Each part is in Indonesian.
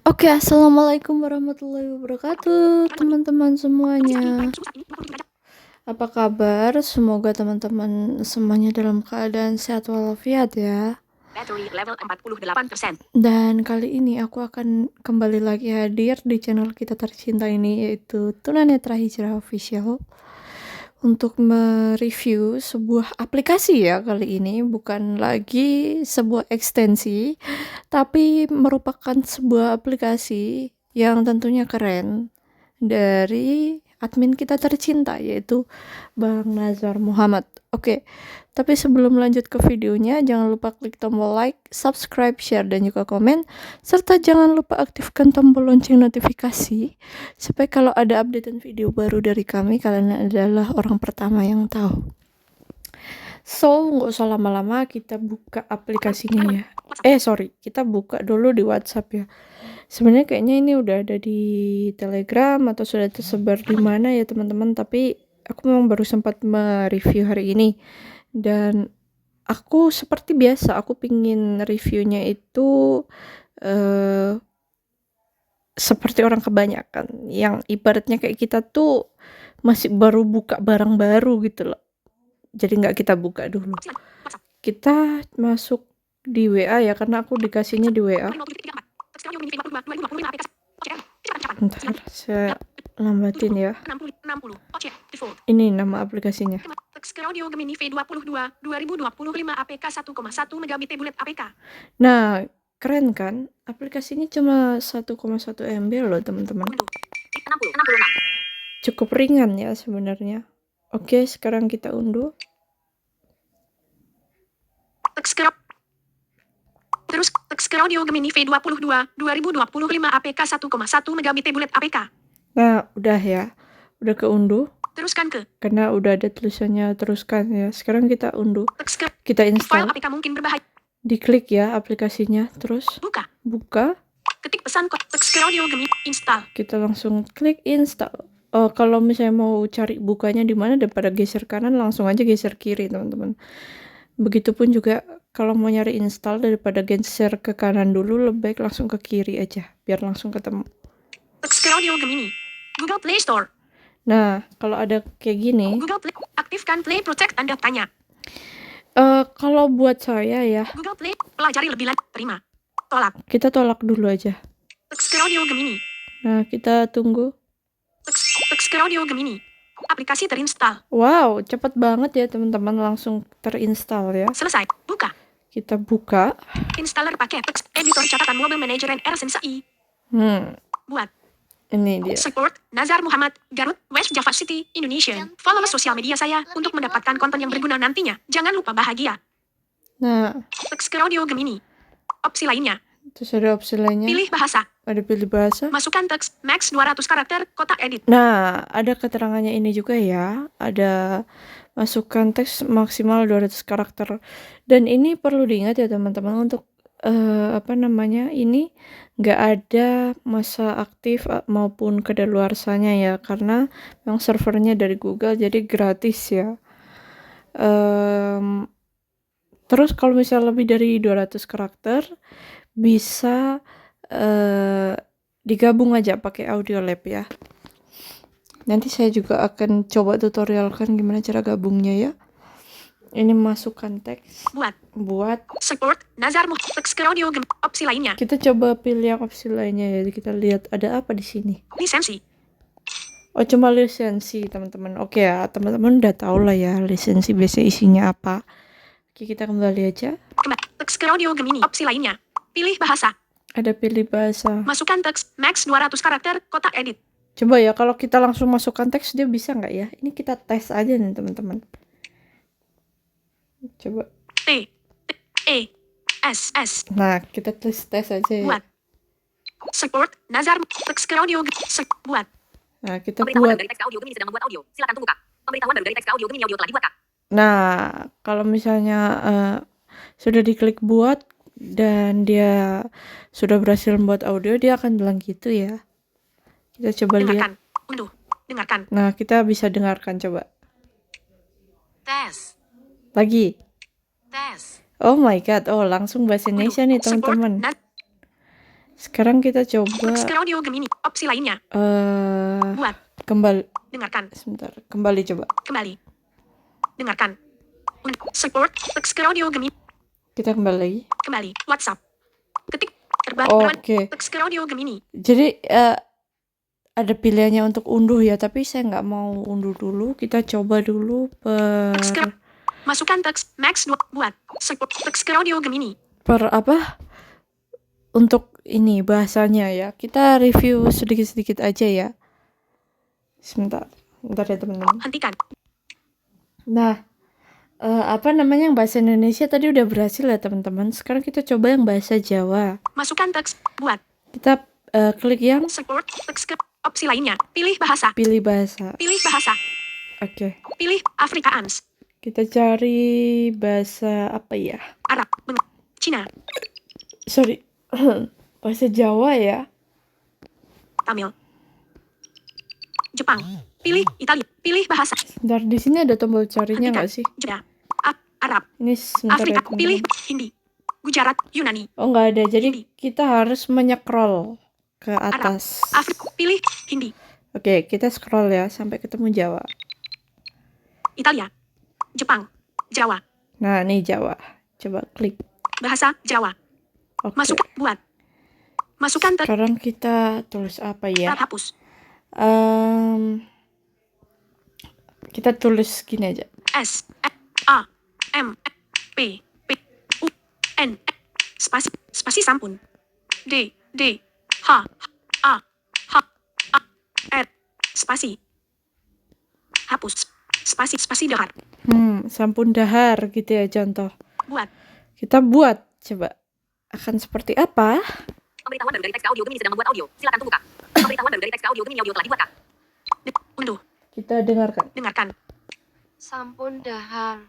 Oke, assalamualaikum warahmatullahi wabarakatuh, teman-teman semuanya. Apa kabar? Semoga teman-teman semuanya dalam keadaan sehat walafiat ya. Battery level 48%. Dan kali ini aku akan kembali lagi hadir di channel kita tercinta ini, yaitu Tunanetra Hijrah Official, untuk mereview sebuah aplikasi ya. Kali ini bukan lagi sebuah ekstensi, tapi merupakan sebuah aplikasi yang tentunya keren dari admin kita tercinta, yaitu Bang Nazar Muhammad. Oke, tapi sebelum lanjut ke videonya, jangan lupa klik tombol like, subscribe, share, dan juga komen, serta jangan lupa aktifkan tombol lonceng notifikasi supaya kalau ada updatean video baru dari kami, kalian adalah orang pertama yang tahu. So, nggak usah lama-lama, kita buka aplikasinya ya. Kita buka dulu di WhatsApp ya. Sebenarnya kayaknya ini udah ada di Telegram atau sudah tersebar di mana ya teman-teman, tapi aku memang baru sempat mereview hari ini. Dan aku seperti biasa, aku pingin reviewnya itu seperti orang kebanyakan, yang ibaratnya kayak kita tuh masih baru buka barang baru gitu loh. Jadi nggak kita buka dulu. Kita masuk di WA ya, karena aku dikasihnya di WA. Bentar, saya lambatin ya. Ini nama aplikasinya. Audio Gemini V22 2025 APK 1,1 megabit bulat APK. Nah, keren kan? Aplikasinya cuma 1,1 MB loh teman-teman. Cukup ringan ya sebenarnya. Oke, sekarang kita unduh. Terus Audio Gemini V22 2025 APK 1,1 megabit bulat APK. Nah, udah ya. Udah keunduh. Teruskan ke. Karena udah ada tulisannya teruskan ya. Sekarang kita unduh. Kita install. File APK mungkin berbahaya. Diklik ya aplikasinya, terus buka. Ketik pesan Audio Gemini install. Kita langsung klik install. Kalau misalnya mau cari bukanya di mana, daripada geser kanan, langsung aja geser kiri teman-teman. Begitupun juga kalau mau nyari install, daripada geser ke kanan dulu, lebih baik langsung ke kiri aja biar langsung ketemu. Audio Gemini Google Play Store. Nah, kalau ada kayak gini, Google Play, aktifkan Play Protect, Anda tanya. Kalau buat saya ya, Google Play, pelajari lebih lanjut, terima, tolak. Kita tolak dulu aja. Audio Gemini. Nah, kita tunggu. Audio Gemini. Aplikasi terinstall. Wow, cepet banget ya teman-teman, langsung terinstall ya. Selesai, buka. Kita buka. Installer pakai editor catatan Mobile Manager and AirSense AI. Buat. Ini dia. Support Nazar Muhammad, Garut, West Java City, Indonesia. Follow sosial media saya untuk mendapatkan konten yang berguna nantinya. Jangan lupa bahagia. Nah, Audio Gemini. Opsi lainnya. Terus ada opsi lainnya. Pilih bahasa. Ada pilih bahasa. Masukkan teks max 200 karakter, kotak edit. Nah, ada keterangannya ini juga ya. Ada masukkan teks maksimal 200 karakter. Dan ini perlu diingat ya teman-teman, untuk ini nggak ada masa aktif maupun kedaluarsanya ya, karena memang servernya dari Google, jadi gratis ya. Terus kalau misalnya lebih dari 200 karakter bisa digabung aja pakai Audiolab ya. Nanti saya juga akan coba tutorialkan gimana cara gabungnya ya. Ini masukkan teks. Buat. Support Nazar Audio opsi lainnya. Kita coba pilih yang opsi lainnya ya. Kita lihat ada apa di sini. Lisensi. Oh, cuma lisensi teman-teman. Oke ya, teman-teman udah tahu lah ya lisensi biasa isinya apa. Oke, kita kembali aja. Audio Gemini. Opsi lainnya. Pilih bahasa. Ada pilih bahasa. Masukkan teks max 200 karakter, kotak edit. Coba ya, kalau kita langsung masukkan teks dia bisa nggak ya? Ini kita tes aja nih teman-teman. Coba. T-E-S-S. Nah, kita tes aja ya. Buat. Support Nazar Audio buat. Nah, kita buat. Dari teks audio Gemini sedang membuat audio. Silakan tunggu, Kak. Pemberitahuan baru dari teks audio Gemini, audio telah dibuat, Kak. Nah, kalau misalnya sudah diklik buat dan dia sudah berhasil membuat audio, dia akan bilang gitu ya. Kita coba dengarkan. Lihat. Unduh. Dengarkan. Nah, kita bisa dengarkan coba. Tes. Lagi. Tes. Oh my god, langsung bahasa Indonesia nih teman-teman. Sekarang kita Text coba ke audio Gemini. Opsi lainnya. Buat. kembali. Dengarkan. Sebentar, kembali coba. Kembali. Dengarkan. Support. Text ke audio Gemini. Kita kembali lagi. Kembali. WhatsApp. Ketik. Terbaru. Oke. Text ke audio Gemini. Jadi ada pilihannya untuk unduh ya, tapi saya nggak mau unduh dulu. Kita coba dulu Masukkan teks Max buat support teks ke audio Gemini. apa? Untuk ini bahasanya ya. Kita review sedikit-sedikit aja ya. Sebentar ya teman-teman. Hentikan. Nah, apa namanya yang bahasa Indonesia tadi udah berhasil ya teman-teman. Sekarang kita coba yang bahasa Jawa. Masukkan teks buat. Kita klik yang support teks ke opsi lainnya. Pilih bahasa. Pilih bahasa. Pilih bahasa. Oke. Pilih Afrikaans. Kita cari bahasa apa ya? Arab, Cina. Sorry. Bahasa Jawa ya. Tamil. Jepang. Pilih Italia. Pilih bahasa. Sebentar, di sini ada tombol carinya nggak sih? Jeda. Arab. Ini sebentar Afrika. ya teman-teman. Pilih Hindi. Gujarat. Yunani. Oh, nggak ada. Jadi Hindi. kita harus menyekrol ke atas. Afrika. Pilih Hindi. Oke, kita scroll ya sampai ketemu Jawa. Italia. Jepang. Jawa. Nah, ini Jawa. Coba klik. Bahasa Jawa. Oke. Masukkan Sekarang kita tulis apa ya? hapus. Kita tulis gini aja. S A M P P U N spasi sampun. D H A R spasi. Hapus. Spasi dahar. Sampun dahar gitu ya contoh. Buat. Kita buat, coba. Akan seperti apa? Pemberitahuan baru dari teks audio Gemini sedang membuat audio. Silakan tunggu Kak. Pemberitahuan baru dari teks audio Gemini audio telah dibuat Kak. Unduh. Kita dengarkan. Sampun dahar.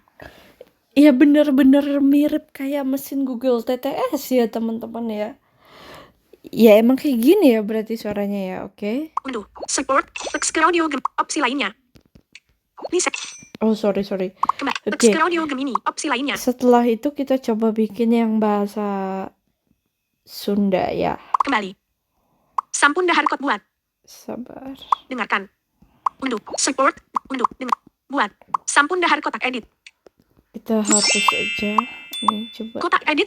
Iya bener-bener mirip kayak mesin Google TTS ya teman-teman ya. Ya emang kayak gini ya berarti suaranya ya, oke. Unduh. Support. Teks ke audio opsi lainnya. Oh sorry. Teks ke audio Gemini opsi lainnya. Setelah itu kita coba bikin yang bahasa Sunda ya. Kembali. Sampun dahar kot buat. Sabar. Dengarkan. Unduh. Support. Unduh. Buat. Sampun dahar kotak edit. Kita hapus aja. Nih coba. Kotak edit.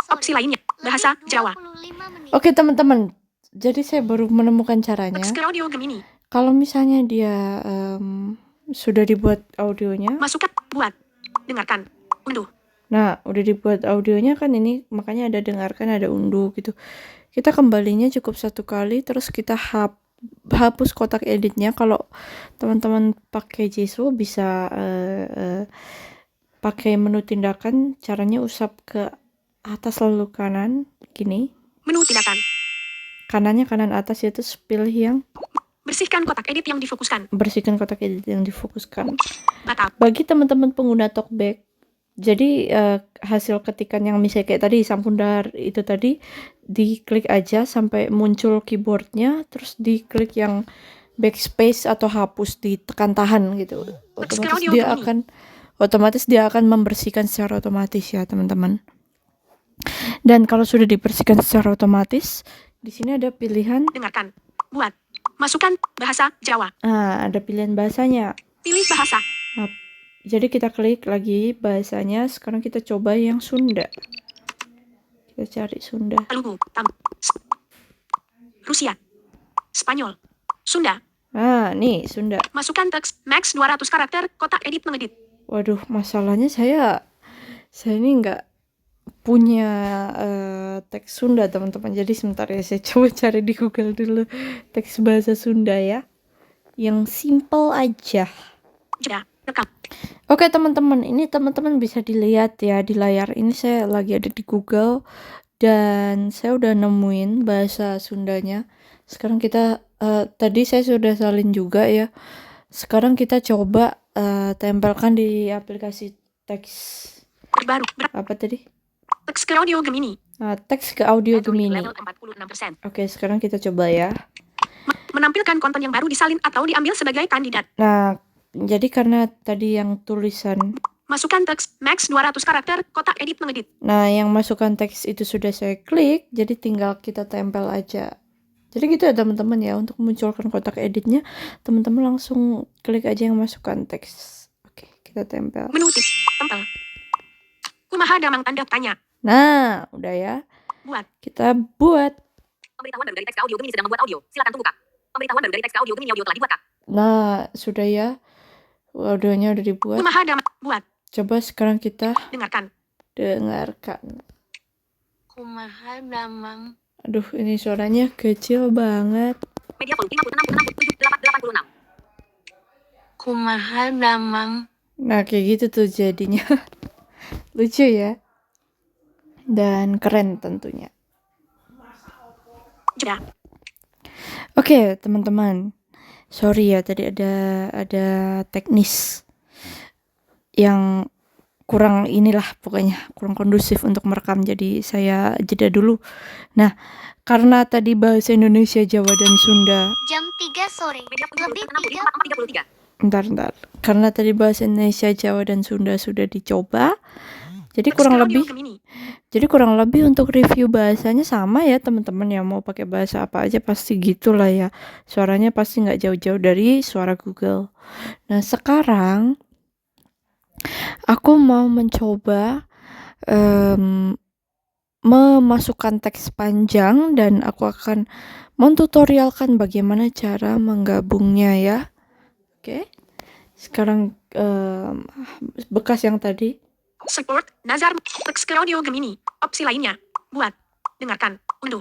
Opsi lainnya. Bahasa Jawa. Oke teman-teman. Jadi saya baru menemukan caranya. Teks ke audio Gemini. Kalau misalnya dia sudah dibuat audionya. Masukkan. Buat. Dengarkan. Unduh. Nah, udah dibuat audionya kan ini, makanya ada dengarkan, ada unduh gitu. Kita kembalinya cukup satu kali, terus kita hapus kotak editnya. Kalau teman-teman pakai Jisoo bisa pakai menu tindakan, caranya usap ke atas lalu kanan, gini. Menu tindakan. Kanannya kanan atas, yaitu pilih yang bersihkan kotak edit yang difokuskan. Bersihkan kotak edit yang difokuskan. Batal. Bagi teman-teman pengguna talkback, jadi hasil ketikan yang misalnya kayak tadi sampun dahar itu tadi, diklik aja sampai muncul keyboardnya, terus diklik yang backspace atau hapus, ditekan tahan gitu. Otomatis dia akan membersihkan secara otomatis ya teman-teman. Dan kalau sudah dibersihkan secara otomatis, di sini ada pilihan. Dengarkan. Buat. Masukkan bahasa Jawa. Ada pilihan bahasanya. Pilih bahasa. Jadi kita klik lagi bahasanya. Sekarang kita coba yang Sunda. Kita cari Sunda. Rusia. Spanyol. Sunda. Nih Sunda. Masukkan teks max 200 karakter, kotak edit mengedit. Waduh, masalahnya saya ini nggak punya teks Sunda teman-teman. Jadi sebentar ya, saya coba cari di Google dulu teks bahasa Sunda ya. Yang simple aja. Jeda. Rekam. Oke teman-teman, ini teman-teman bisa dilihat ya di layar. Ini saya lagi ada di Google dan saya udah nemuin bahasa Sundanya. Sekarang kita tadi saya sudah salin juga ya. Sekarang kita coba tempelkan di aplikasi teks terbaru. Apa tadi? Teks ke audio Gemini. Teks ke audio Gemini. Level 46%. Oke, sekarang kita coba ya. Menampilkan konten yang baru disalin atau diambil sebagai kandidat. Nah, jadi karena tadi yang tulisan Masukkan teks, max 200 karakter, kotak edit mengedit. Nah, yang masukkan teks itu sudah saya klik, jadi tinggal kita tempel aja. Jadi gitu ya teman-teman ya, untuk munculkan kotak editnya, teman-teman langsung klik aja yang masukkan teks. Oke, kita tempel. Menu tip, tempel. Kumaha damang tanda tanya. Nah, udah ya. Buat. Kita buat. Pemberitahuan baru dari teks audio Gemini sedang membuat audio. Silakan tunggu, Kak. Pemberitahuan baru dari teks audio Gemini audio telah dibuat, Kak. Nah, sudah ya. Audionya udah dibuat. Kumaha damang, buat. Coba sekarang kita dengarkan. Kumaha damang. Aduh, ini suaranya kecil banget. Media volume 56, 7, 86. Kumaha damang. Nah, kayak gitu tuh jadinya. Lucu ya. Dan keren tentunya. Jeda. Oke, teman-teman. Sorry ya, tadi ada teknis yang kurang inilah pokoknya, kurang kondusif untuk merekam, jadi saya jeda dulu. Nah, karena tadi bahasa Indonesia, Jawa, dan Sunda. Jam 3 sore. Lebih 33. Bentar. Karena tadi bahasa Indonesia, Jawa, dan Sunda sudah dicoba. Jadi kurang lebih untuk review bahasanya sama ya teman-teman ya, mau pakai bahasa apa aja pasti gitulah ya. Suaranya pasti nggak jauh-jauh dari suara Google. Nah, sekarang aku mau mencoba memasukkan teks panjang dan aku akan mentutorialkan bagaimana cara menggabungnya ya. Oke. Sekarang bekas yang tadi. Support, Nazar, teks ke audio Gemini. Opsi lainnya. Buat. Dengarkan. Unduh.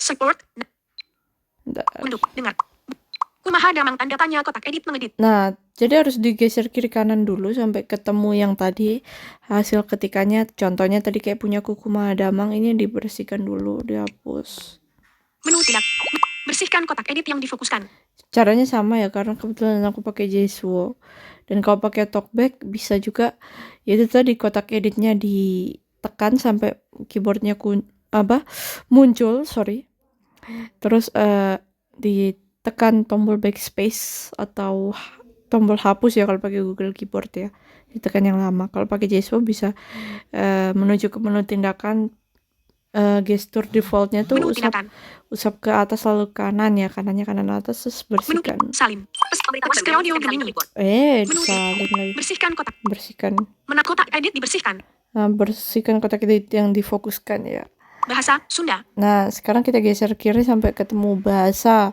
Support. Unduh. Dengar. Kumaha damang tanda tanya kotak edit mengedit. Nah, jadi harus digeser kiri kanan dulu sampai ketemu yang tadi hasil ketikannya. Contohnya tadi kayak punya kumaha damang, ini dibersihkan dulu, dihapus. Menu tidak. Bersihkan kotak edit yang difokuskan. Caranya sama ya, karena kebetulan aku pakai Jesuo. Dan kalau pakai talkback bisa juga, yaitu tadi kotak editnya ditekan sampai keyboardnya muncul, terus ditekan tombol backspace atau tombol hapus ya kalau pakai Google Keyboard ya, ditekan yang lama. Kalau pakai Jesuo bisa menuju ke menu tindakan, gestur defaultnya tuh usap ke atas lalu kanan ya, kanannya kanan atas, terus bersihkan. Menu salin. Teks ke audio Gemini. Salin lagi. Bersihkan kotak. Mana kotak edit dibersihkan. Nah, bersihkan kotak edit yang difokuskan ya. Bahasa Sunda. Nah, sekarang kita geser kiri sampai ketemu bahasa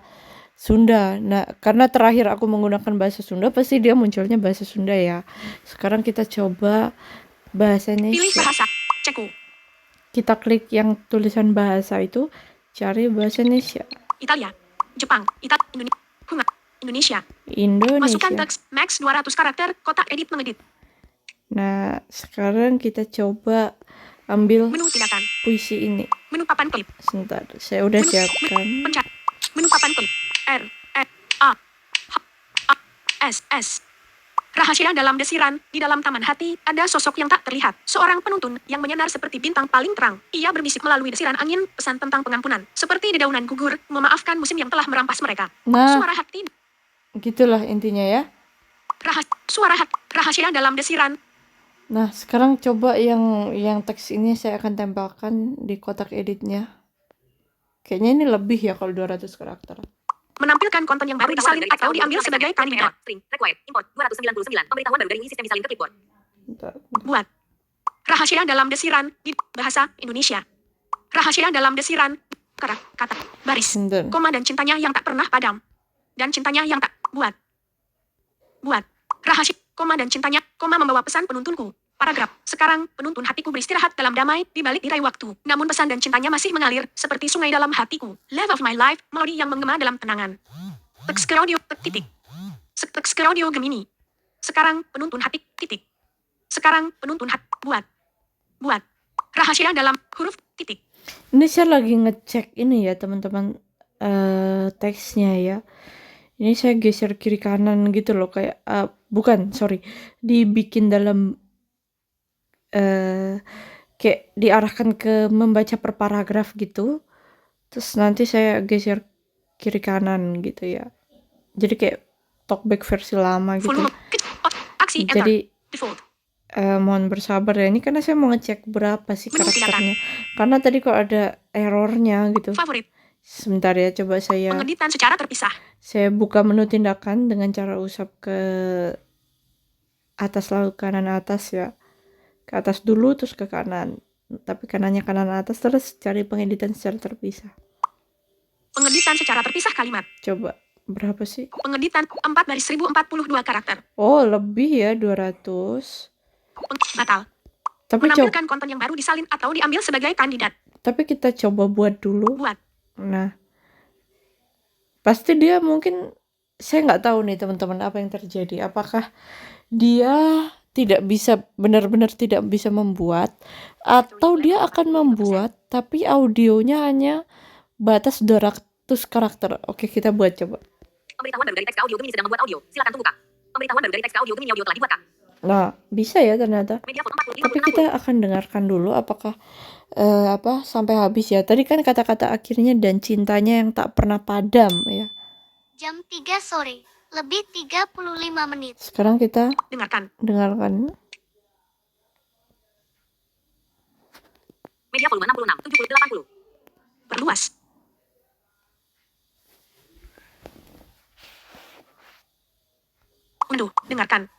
Sunda. Nah, karena terakhir aku menggunakan bahasa Sunda, pasti dia munculnya bahasa Sunda ya. Sekarang kita coba bahasa Indonesia. Pilih bahasa. Ceku. Kita klik yang tulisan bahasa itu, cari bahasa Indonesia. Italia, Jepang, Indonesia. Masukkan teks max 200 karakter, kotak edit mengedit. Nah, sekarang kita coba ambil menu tindakan. Puisi ini. Menu papan klip. Sebentar, saya udah siapkan. Menu papan klip. R, E, A, H, A, S. Rahasia dalam desiran, di dalam taman hati, ada sosok yang tak terlihat. Seorang penuntun yang menyanar seperti bintang paling terang. Ia berbisik melalui desiran angin, pesan tentang pengampunan. Seperti dedaunan gugur, memaafkan musim yang telah merampas mereka. Nah, suara hati. Gitulah intinya ya. Suara hati, rahasia dalam desiran. Nah, sekarang coba yang teks ini saya akan tempelkan di kotak editnya. Kayaknya ini lebih ya kalau 200 karakter. Menampilkan konten yang baru disalin atau diambil sebagai kandidat. Required, import, 299. Pemberitahuan baru dari ini sistem disalin ke clipboard. Buat. Rahasia dalam desiran, di bahasa Indonesia. Rahasia dalam desiran, kata, baris, koma dan cintanya yang tak pernah padam. Dan cintanya yang tak, buat. Rahasia, koma dan cintanya, koma membawa pesan penuntunku. Paragraf, sekarang penuntun hatiku beristirahat dalam damai di balik tirai waktu. Namun pesan dan cintanya masih mengalir seperti sungai dalam hatiku. Love of my life, melodi yang menggema dalam tenangan. Teks ke audio, titik. Teks ke audio Gemini. Sekarang penuntun hati, titik. Sekarang penuntun hati, buat. Rahasia dalam huruf, titik. Ini saya lagi ngecek ini ya teman-teman, teksnya ya. Ini saya geser kiri kanan gitu loh, kayak dibikin dalam kayak diarahkan ke membaca per paragraf gitu, terus nanti saya geser kiri kanan gitu ya, jadi kayak talkback versi lama gitu. Aksi jadi Mohon bersabar ya, ini karena saya mau ngecek berapa sih Menu karakternya. Karena tadi kok ada errornya gitu. Favorit. Sebentar ya, coba saya Pengeditan secara terpisah. buka menu tindakan dengan cara usap ke atas lalu kanan atas ya. Ke atas dulu terus ke kanan. Tapi kanannya kanan atas terus cari pengeditan secara terpisah. Pengeditan secara terpisah kalimat. Coba berapa sih? Pengeditan 4 dari 1042 karakter. Oh, lebih ya 200. Batal. Tapi Menampilkan konten yang baru disalin atau diambil sebagai kandidat. tapi kita coba buat dulu. Buat. Nah, pasti dia mungkin, saya nggak tahu nih teman-teman apa yang terjadi. Apakah dia tidak bisa, benar-benar tidak bisa membuat, atau dia akan membuat tapi audionya hanya batas 200 karakter. Oke, kita buat coba. Pemberitahuan baru dari teks ke audio Gemini sedang membuat audio. Silakan tunggu Kak. Pemberitahuan baru dari teks ke audio Gemini audio telah dibuat Kak. Nah, bisa ya ternyata. Media foto 45 Tapi kita akan dengarkan dulu apakah sampai habis ya. Tadi kan kata-kata akhirnya dan cintanya yang tak pernah padam ya. Jam 3 sore, lebih 35 menit. Sekarang kita dengarkan. Media volume 66, 70, 80. Perluas. Unduh, dengarkan.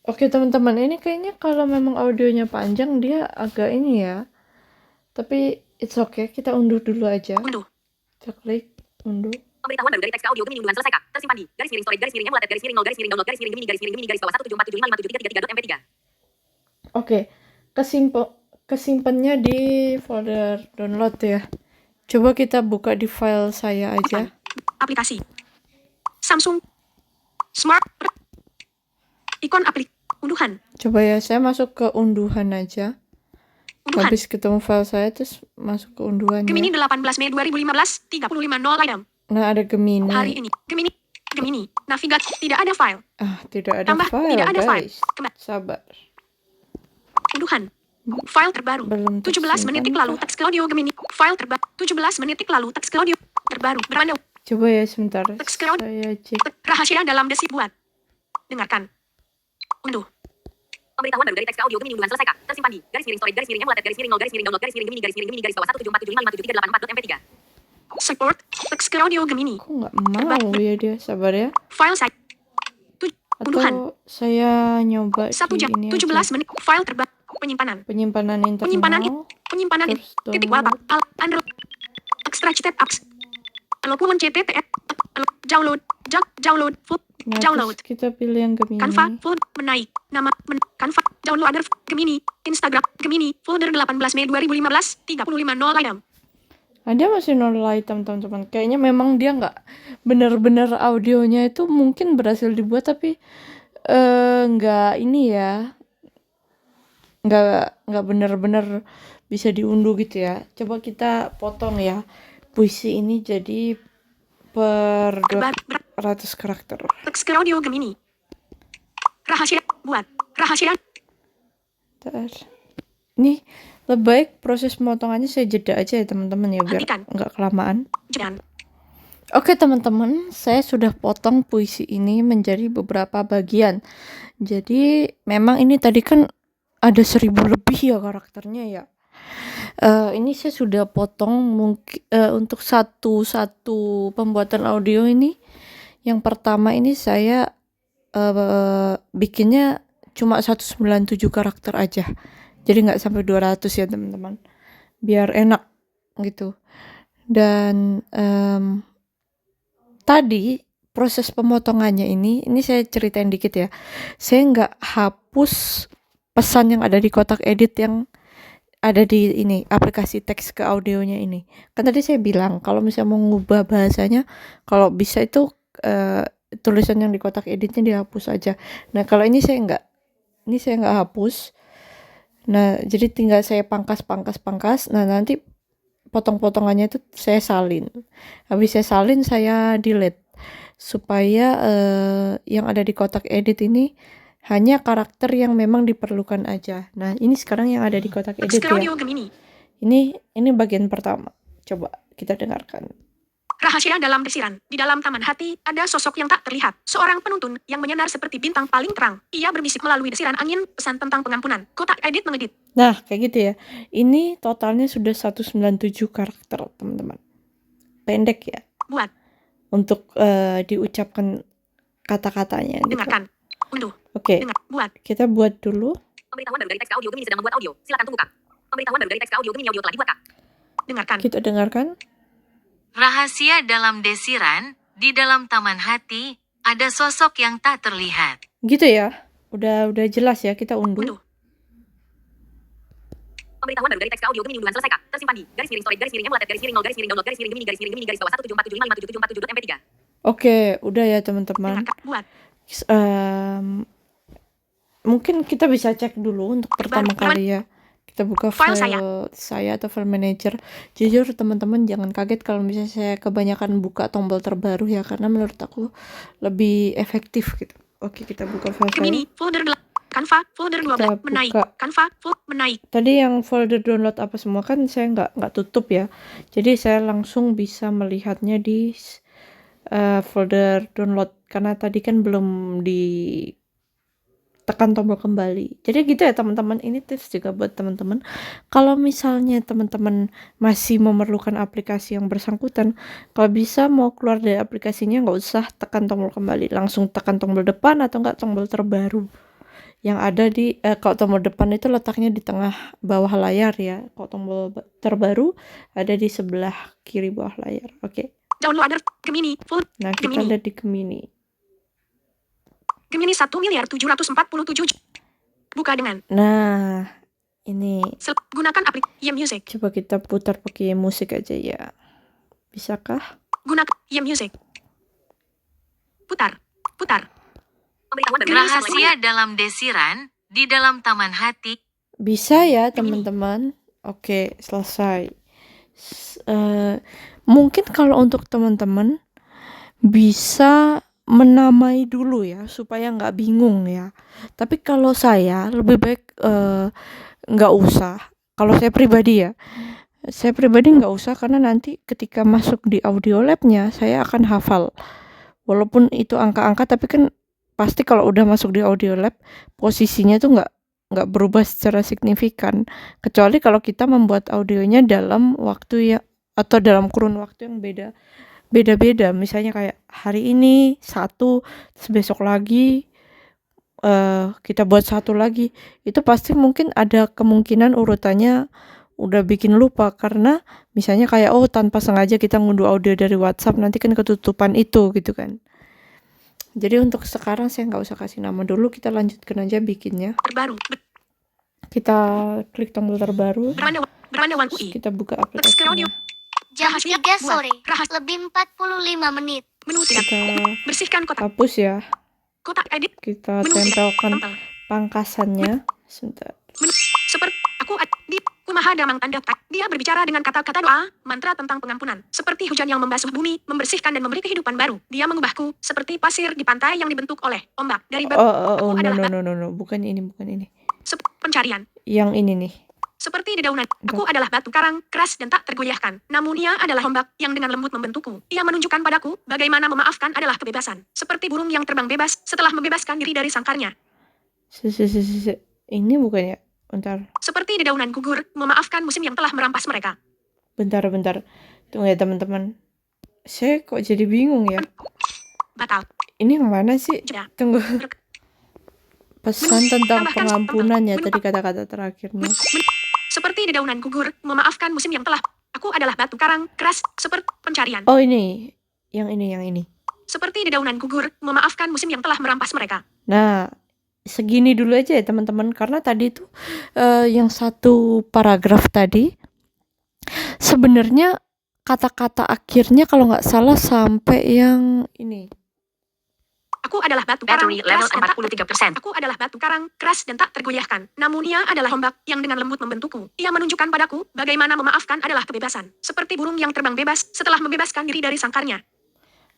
Oke teman-teman, ini kayaknya kalau memang audionya panjang dia agak ini ya. Tapi it's okay, kita unduh dulu aja. Unduh. Kita klik unduh. Pemberitahuan baru dari teks ke audio Gemini unduhan selesai Kak. Tersimpan di garis miring storage garis miring emulat garis miring 0 garis miring download garis miring Gemini garis bawah 174755733.mp3. Oke, kesimpannya di folder download ya. Coba kita buka di file saya aja. Aplikasi. Samsung Smart ikon unduhan. Coba ya, saya masuk ke unduhan aja. Unduhan. Habis ketemu file saya terus masuk ke unduhan. Gemini 18 Mei 2015 35.0 item. Nah, ada Gemini. Hari ini Gemini navigasi tidak ada file. Tidak ada Tambah, file tidak ada file. guys. Sabar. Unduhan. File terbaru. Belum 17 menit lalu teks ke audio Gemini. File terbaru. 17 menit lalu teks ke audio terbaru. Beranda. Coba ya sebentar. Teks ke audio. Saya cek. Rahasia dalam desi buat. Dengarkan. Unduh. Pemberitahuan baru dari teks ke audio Gemini unduhan selesai Kak. Tersimpan di garis miring storage garis miring emulat garis miring 0 garis miring download garis miring Gemini garis bawah 174755733.mp3. Support teks ke audio Gemini. Kok nggak mau ya dia? Sabar ya. File site. Unduhan. Atau saya nyoba 1 jam di ini 17 aja. menit file terbaru. Penyimpanan Internal. penyimpanan Terus titik download. wallpaper Android extra cheated apps Lokumen CTTF download full Nah, download terus kita pilih yang Gemini. Canva full menaik nama Canva download other Gemini Instagram Gemini folder 18 Mei 2015 35.0 item. Dia masih nol item teman-teman. Kayaknya memang dia nggak bener-bener audionya itu mungkin berhasil dibuat tapi nggak ini ya, nggak bener-bener bisa diunduh gitu ya. Coba kita potong ya puisi ini jadi per 200 karakter. Teks ke audio Gemini. Rahasia buat. Rahasia. Bentar. Ini lebih baik proses pemotongannya saya jeda aja ya teman-teman ya biar Hentikan. nggak kelamaan. Jangan. Oke teman-teman, saya sudah potong puisi ini menjadi beberapa bagian. Jadi memang ini tadi kan ada 1000 lebih ya karakternya ya. Ini saya sudah potong mungkin untuk satu pembuatan audio ini. Yang pertama ini saya bikinnya cuma 197 karakter aja. Jadi nggak sampai 200 ya teman-teman. Biar enak gitu. Dan tadi proses pemotongannya ini saya ceritain dikit ya. Saya nggak hapus pesan yang ada di kotak edit yang ada di ini aplikasi teks ke audionya ini. Kan tadi saya bilang kalau misalnya mau ngubah bahasanya, kalau bisa itu tulisan yang di kotak editnya dihapus aja. Nah kalau ini saya nggak hapus. Nah jadi tinggal saya pangkas. Nah nanti potong-potongannya itu saya salin. Habis saya salin saya delete supaya yang ada di kotak edit ini hanya karakter yang memang diperlukan aja. Nah ini sekarang yang ada di kotak edit ya. Ini bagian pertama. Coba kita dengarkan. Rahasia dalam desiran. Di dalam taman hati, ada sosok yang tak terlihat. Seorang penuntun yang menyanar seperti bintang paling terang. Ia berbisik melalui desiran angin, pesan tentang pengampunan. Kotak edit mengedit. Nah, kayak gitu ya. Ini totalnya sudah 197 karakter, teman-teman. Pendek ya. Buat. Untuk diucapkan kata-katanya gitu. Dengarkan. Unduh. Oke. Dengar. Buat. Kita buat dulu. Pemberitahuan baru dari teks ke audio Gemini sedang membuat audio. Silakan tunggu, Kak. Pemberitahuan baru dari teks ke audio Gemini audio telah dibuat, Kak. Dengarkan. Kita dengarkan. Rahasia dalam desiran, di dalam taman hati, ada sosok yang tak terlihat. Gitu ya. Udah jelas ya, kita unduh. Unduh. Pemberitahuan baru dari teks ke audio Gemini unduhan selesai, Kak. Tersimpan di garis miring storage garis miring emulat garis miring 0 garis miring download garis miring garis bawah 17475577477.mp3. Oke, udah ya teman-teman. Dengarkan. Buat. Mungkin kita bisa cek dulu untuk pertama kali ya. Kita buka File saya atau file manager. Jujur teman-teman jangan kaget kalau misalnya saya kebanyakan buka tombol terbaru ya, karena menurut aku lebih efektif gitu. Oke, kita buka Gemini, file. folder Canva, folder 12, menaik. buka. Canva, menaik. Tadi yang folder download apa semua kan saya nggak tutup ya. Jadi saya langsung bisa melihatnya di folder download, karena tadi kan belum ditekan tombol kembali. Jadi gitu ya teman-teman, ini tips juga buat teman-teman. Kalau misalnya teman-teman masih memerlukan aplikasi yang bersangkutan, kalau bisa mau keluar dari aplikasinya nggak usah tekan tombol kembali, langsung tekan tombol depan atau enggak tombol terbaru yang ada di kalau tombol depan itu letaknya di tengah bawah layar ya. Kalau tombol terbaru ada di sebelah kiri bawah layar. Oke. Downloader Gemini, full. Nah, kita Gemini. ada di Gemini. Gemini 1.747. Buka dengan. Nah, ini Gunakan aplikasi Music. coba kita putar pakai musik aja ya. Bisakah? Gunakan Music. Putar. Rahasia dalam desiran, di dalam taman hati. Bisa ya teman-teman. Oke, selesai. Mungkin kalau untuk teman-teman bisa menamai dulu ya supaya nggak bingung ya. Tapi kalau saya lebih baik nggak usah. Kalau saya pribadi nggak usah, karena nanti ketika masuk di audio labnya saya akan hafal. Walaupun itu angka-angka, tapi kan pasti kalau udah masuk di audio lab posisinya tuh nggak berubah secara signifikan, kecuali kalau kita membuat audionya dalam waktu ya atau dalam kurun waktu yang beda-beda. Misalnya kayak hari ini satu, terus besok lagi kita buat satu lagi, itu pasti mungkin ada kemungkinan urutannya udah bikin lupa, karena misalnya kayak tanpa sengaja kita ngunduh audio dari WhatsApp, nanti kan ketutupan itu gitu kan. Jadi untuk sekarang saya nggak usah kasih nama dulu, kita lanjutkan aja bikinnya. Terbaru. Kita klik tombol terbaru. Beranda UI. Kita buka Teks ke audio. aplikasinya. Jam Rahasia 3 buat. sore, Rahasia. lebih 45 menit. Menu tidak. Kita Bersihkan kotak. hapus ya. Kotak edit. Kita Menu tidak. tempelkan Tempel. pangkasannya. Sebentar. Seperti aku di Kumaha Damang tanda tak. Dia berbicara dengan kata-kata doa, mantra tentang pengampunan. Seperti hujan yang membasuh bumi, membersihkan dan memberi kehidupan baru. Dia mengubahku seperti pasir di pantai yang dibentuk oleh ombak. Dari batu Oh, aku adalah no. Bukan ini. pencarian. Yang ini nih. Seperti dedaunan, aku adalah batu karang, keras dan tak tergoyahkan. Namun ia adalah ombak yang dengan lembut membentukku. Ia menunjukkan padaku, bagaimana memaafkan adalah kebebasan. Seperti burung yang terbang bebas, setelah membebaskan diri dari sangkarnya. Ini bukan ya? Bentar. Seperti dedaunan gugur, memaafkan musim yang telah merampas mereka. Bentar. Tunggu ya teman-teman. Saya kok jadi bingung ya. Batal. Ini yang mana sih? Jeda. Tunggu. Pesan tentang tambahkan pengampunan ya menu tadi kata-kata terakhirnya. Seperti dedaunan gugur, memaafkan musim yang telah. Aku adalah batu karang, keras, seperti pencarian. Oh ini. Yang ini. Seperti dedaunan gugur, memaafkan musim yang telah merampas mereka. Nah, segini dulu aja ya teman-teman, karena tadi tuh yang satu paragraf tadi sebenarnya kata-kata akhirnya kalau nggak salah sampai yang ini. Aku adalah batu karang, Battery keras level dan tak 43%. Aku adalah batu karang, keras dan tak tergoyahkan. Namun ia adalah ombak yang dengan lembut membentukku. Ia menunjukkan padaku, bagaimana memaafkan adalah kebebasan. Seperti burung yang terbang bebas, setelah membebaskan diri dari sangkarnya.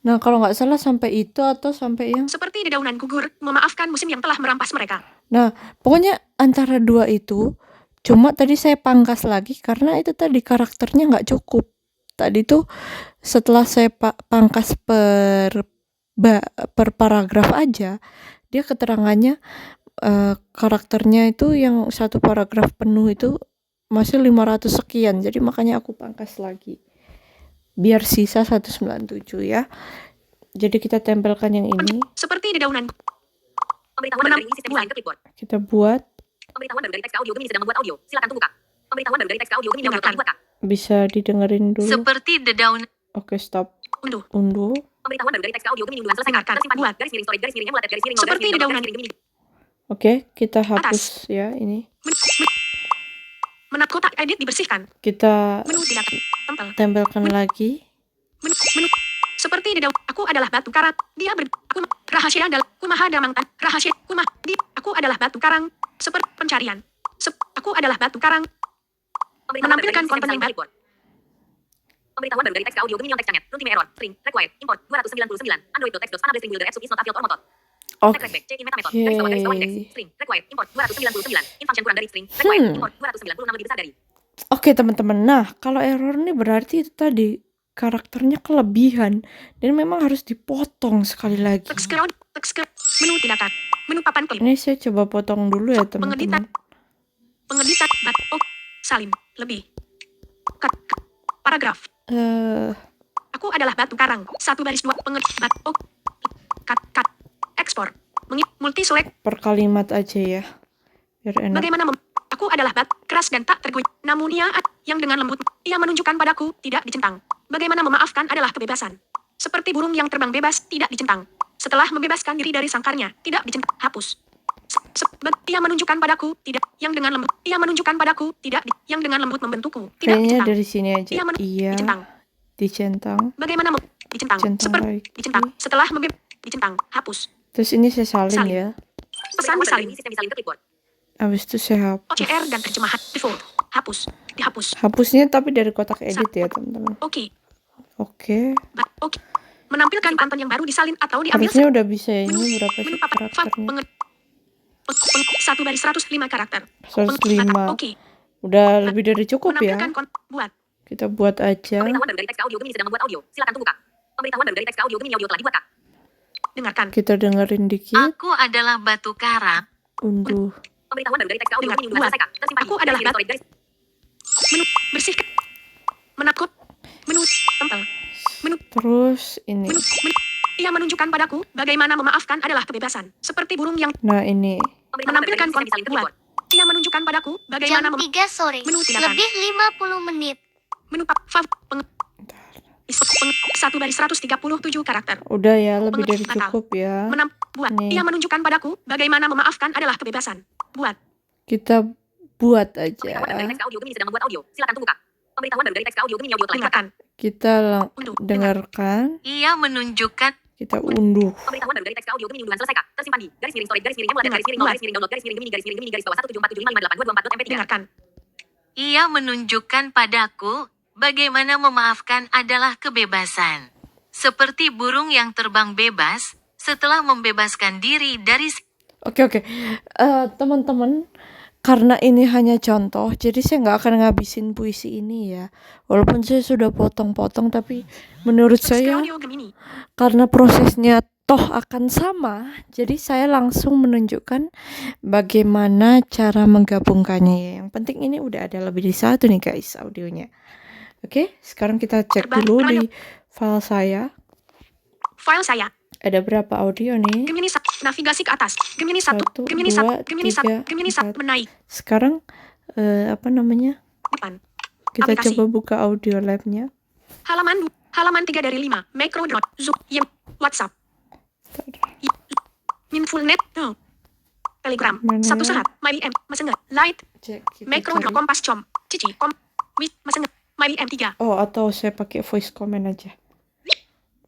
Nah, kalau nggak salah sampai itu atau sampai yang... Seperti dedaunan gugur, memaafkan musim yang telah merampas mereka. Nah, pokoknya antara dua itu, cuma tadi saya pangkas lagi karena itu tadi karakternya nggak cukup. Tadi tuh setelah saya pangkas per paragraf aja, dia keterangannya karakternya itu yang satu paragraf penuh itu masih 500 sekian. Jadi makanya aku pangkas lagi. Biar sisa 197 ya. Jadi kita tempelkan yang ini. Seperti dedaunan. Pemberitahuan baru dari sistem desain ke clipboard. Kita buat. Pemberitahuan baru dari teks ke audio Gemini sedang membuat audio. Silakan tunggu Kak. Pemberitahuan baru dari teks ke audio Gemini audio telah dibuat Kak. Bisa didengerin dulu. Seperti dedaunan. Oke, stop. Unduh. Unduh. Pemberitahuan baru dari teks ke audio Gemini unduhan selesai Kak. Garis simpan. Buat. Garis miring storage, garis miring emulat, garis miring Seperti dedaunan. Oke, kita hapus ya ini. Menat kotak edit dibersihkan. Kita Menu tidak tempel. tempelkan lagi. Menu. Seperti dedaunan. Aku adalah batu karang. Dia aku rahasia adalah kumaha damangtan. Rahasia kumah. Aku adalah batu karang. Seperti pencarian. Aku adalah batu karang. Menampilkan konten yang baru. Pemberitahuan baru dari teks ke audio Gemini teks chat. Runtime error. String. Required. Import. 299. Android.text.fanable string builder is not available or not. Oke. Text respect. Check in meta method. Garis bawah garis bawah text. String. Required. Import. 299. In function kurang dari string. Required. Import. 296 lebih besar dari. Oke teman-teman, nah kalau error ini berarti itu tadi karakternya kelebihan dan memang harus dipotong sekali lagi. Teks menu tindakan. Menu papan klip. Ini saya coba potong dulu ya teman-teman. Pengeditan. Salin. Lebih. Paragraf. Aku adalah batu karang. 1 baris 2 pengeditan. Cut. Ekspor. Multi select. Per kalimat aja ya. Biar enak. Bagaimana aku adalah batu keras dan tak tergoyah. Namun yang dengan lembut, ia menunjukkan padaku tidak dicentang. Bagaimana memaafkan adalah kebebasan. Seperti burung yang terbang bebas, tidak dicentang. Setelah membebaskan diri dari sangkarnya, tidak dicentang. Hapus. Ia menunjukkan padaku tidak yang dengan lembut. Ia menunjukkan padaku tidak yang dengan lembut membentukku. Tidak Kayaknya dicentang. dari sini aja. Iya. Dicentang. Dicentang. Bagaimana dicentang? Seperti dicentang. Setelah dicentang. Hapus. Terus ini saya salin Salin. ya. Pesan disalin. Sistem disalin ke clipboard. Habis itu saya hapus. OCR dan terjemahan default. Hapus. Dihapus. Hapusnya tapi dari kotak edit ya teman-teman. Oke. Oke. Oke. Menampilkan konten yang baru disalin atau diambil. Harusnya udah bisa ya. Ini berapa Menu sih papan karakternya? 1 baris 105 karakter. 105. Oke. Udah lebih dari cukup ya. Menampilkan buat. Kita buat aja. Pemberitahuan baru dari teks ke audio Gemini sedang membuat audio. Silakan tunggu Kak. Pemberitahuan baru dari teks ke audio Gemini audio telah dibuat Kak. Dengarkan. Kita dengerin dikit. Aku adalah batu karang. Unduh. Pemberitahuan baru dari teks ke audio Gemini unduhan Buat. selesai Kak. Tersimpan. Aku adalah garis miring storage, garis Menu bersihkan. Menakut. Menu tempel. Terus ini. Menu. Ia menunjukkan padaku bagaimana memaafkan adalah kebebasan. Seperti burung yang Nah ini. menampilkan konten disalin ke buat. clipboard. Ia menunjukkan padaku Jam bagaimana 3 sore. Menu tindakan. Lebih 50 menit. menu 1 baris 137 karakter. Udah ya lebih dari Batal. cukup ya. Buat. Nih. Ia menunjukkan padaku bagaimana memaafkan adalah kebebasan. Buat. Kita buat aja. Pemberitahuan baru dari teks ke audio Gemini sedang membuat audio. Silakan tunggu Kak. Pemberitahuan baru dari teks ke audio Gemini audio telah dibuat Kak. Dengarkan. Kita Unduh. dengarkan. Ia menunjukkan. Kita unduh. Pemberitahuan baru dari teks ke audio Gemini unduhan selesai Kak. Tersimpan di garis miring storage, garis miring emulat, garis miring garis miring download, garis miring Gemini garis bawah 17475582244.mp3. Dengarkan. Ia menunjukkan padaku bagaimana memaafkan adalah kebebasan. Seperti burung yang terbang bebas setelah membebaskan diri dari. Oke. Teman-teman, karena ini hanya contoh, jadi saya nggak akan ngabisin puisi ini ya. Walaupun saya sudah potong-potong, tapi menurut Teks ke saya audio Gemini. karena prosesnya toh akan sama, jadi saya langsung menunjukkan bagaimana cara menggabungkannya ya. Yang penting ini udah ada lebih dari satu nih guys audionya. Oke, sekarang kita cek dulu di file saya. File saya. Ada berapa audio nih? Gemini 1. Navigasi ke atas. Gemini 1. Satu, Gemini dua, 1. Gemini tiga, 1. Gemini 1. empat. Menaik. Sekarang apa namanya? Depan. Kita Aplikasi. coba buka audio lab-nya. Halaman 3 dari 5. Macro drop. Zoom. Yem. WhatsApp. Mindfulnet. Telegram. Mana Satu ya? sehat. MyBM. Messenger. Light. Cek kita Macro drop. cari. Kompas com. Cici. Messenger. MyBM 3. Oh, atau saya pakai voice comment aja.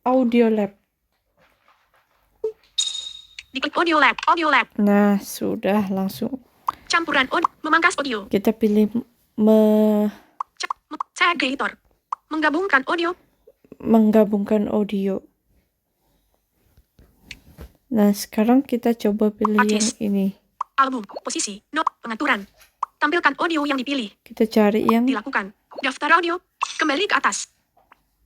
Audio lab. Diklik audio lab. Audio lab. Nah, sudah langsung. Campuran audio. Memangkas audio. Kita pilih Tag editor. Menggabungkan audio. menggabungkan audio. Nah, sekarang kita coba pilih yang Artis. ini. Album. Posisi. Not. Pengaturan. Tampilkan audio yang dipilih. Kita cari yang Dilakukan. Daftar audio. Kembali ke atas.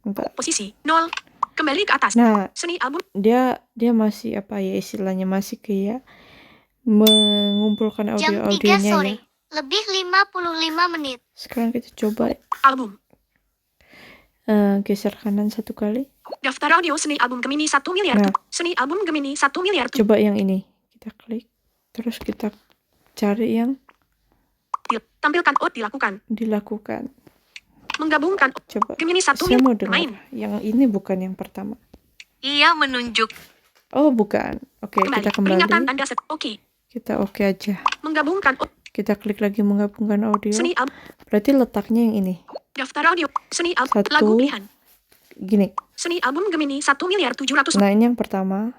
Bentar. Posisi 0. Kembali ke atas. Nah, Seni album. dia masih apa ya istilahnya, masih kayak mengumpulkan Jam 3 audio-audionya ya. sore, lebih 55 menit. Sekarang kita coba Album. geser kanan 1 kali. Daftar audio seni album Gemini 1 miliar. Nah. Seni album Gemini 1 miliar. Coba yang ini. Kita klik. Terus kita cari yang Tampilkan dilakukan. Menggabungkan Coba. Gemini 1 Saya mau miliar. Main. dengar. Yang ini bukan yang pertama. Ia menunjuk Oh, bukan. Oke, kita Peringatan kembali. Anda set. Oke. Kita oke aja. Menggabungkan Kita klik lagi menggabungkan audio. seni album. Berarti letaknya yang ini. Daftar audio seni album. Satu. Lagu pilihan. Gini. Seni album Gemini 1 miliar 700. Nah, ini yang pertama.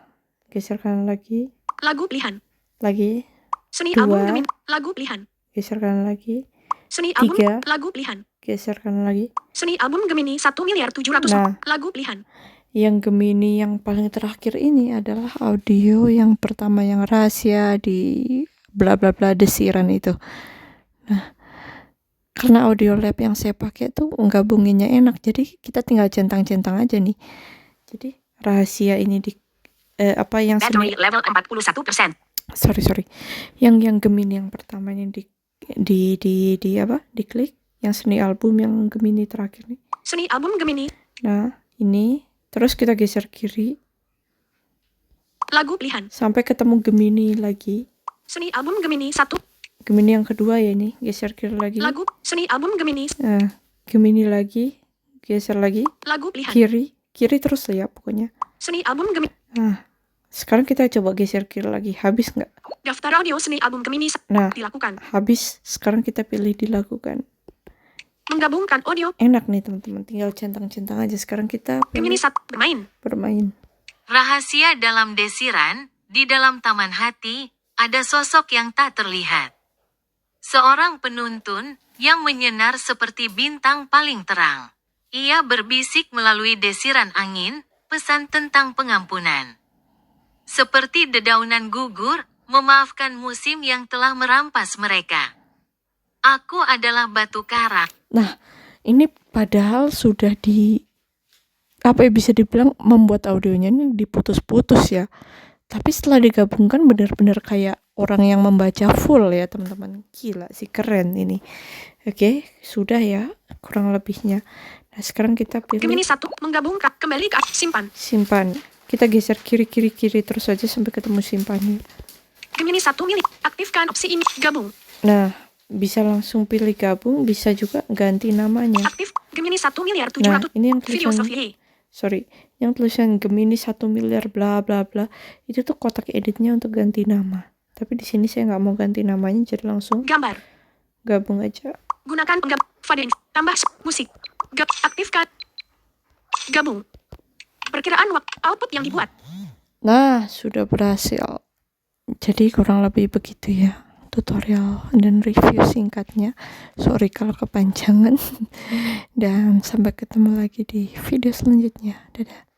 Geser kanan lagi. Lagu pilihan. Lagi. Seni 2. album Gemini. Lagu pilihan. Geser kanan lagi. Seni album 3. lagu pilihan. Geser kanan lagi. Seni album Gemini 1 miliar 700. Nah. Lagu pilihan. Yang Gemini yang paling terakhir ini adalah audio yang pertama yang rahasia di bla bla bla desiran itu. Nah, karena audio lab yang saya pakai tuh gabunginnya enak, jadi kita tinggal centang-centang aja nih. Jadi rahasia ini di yang Battery level 41%. sorry yang Gemini yang pertama ini diklik, yang seni album yang Gemini terakhir nih. Seni album Gemini. Nah, ini terus kita geser kiri Lagu pilihan. sampai ketemu Gemini lagi. Seni album Gemini 1. Gemini yang kedua ya ini, geser kiri lagi. Lagu seni album Gemini. Nah, Gemini lagi, geser lagi, Lagu pilihan. kiri terus ya pokoknya. Seni album Gemini. Nah, sekarang kita coba geser kiri lagi, habis nggak? Daftar audio seni album Gemini. Nah, Dilakukan. habis. Sekarang kita pilih dilakukan. Menggabungkan audio Enak nih teman-teman, tinggal centang-centang aja. Sekarang kita Gemini pilih 1 bermain. rahasia dalam desiran. Di dalam taman hati ada sosok yang tak terlihat. Seorang penuntun yang menyenar seperti bintang paling terang. Ia berbisik melalui desiran angin, pesan tentang pengampunan. Seperti dedaunan gugur, memaafkan musim yang telah merampas mereka. Aku adalah batu karang. Nah, ini padahal sudah bisa dibilang membuat audionya ini diputus-putus ya. Tapi setelah digabungkan benar-benar kayak orang yang membaca full ya teman-teman. Gila sih, keren ini. Oke, sudah ya kurang lebihnya. Nah, sekarang kita pilih Gemini 1 menggabungkan kembali ke simpan. Kita geser kiri terus aja sampai ketemu simpannya. Gemini 1 milik. Aktifkan opsi ini. Gabung. Nah, bisa langsung pilih gabung, bisa juga ganti namanya. Aktif. Gemini 1 miliar Nah, 700. ini yang Video tulisan Sofie. yang tulisan Gemini 1 miliar bla bla bla, itu tuh kotak editnya untuk ganti nama. Tapi di sini saya nggak mau ganti namanya, jadi langsung Gambar. gabung aja. Gunakan penggabung. Tambah musik. Aktifkan. Gabung. Perkiraan waktu output yang dibuat. Nah, sudah berhasil. Jadi kurang lebih begitu ya tutorial dan review singkatnya. Sorry kalau kepanjangan. Dan sampai ketemu lagi di video selanjutnya. Dadah.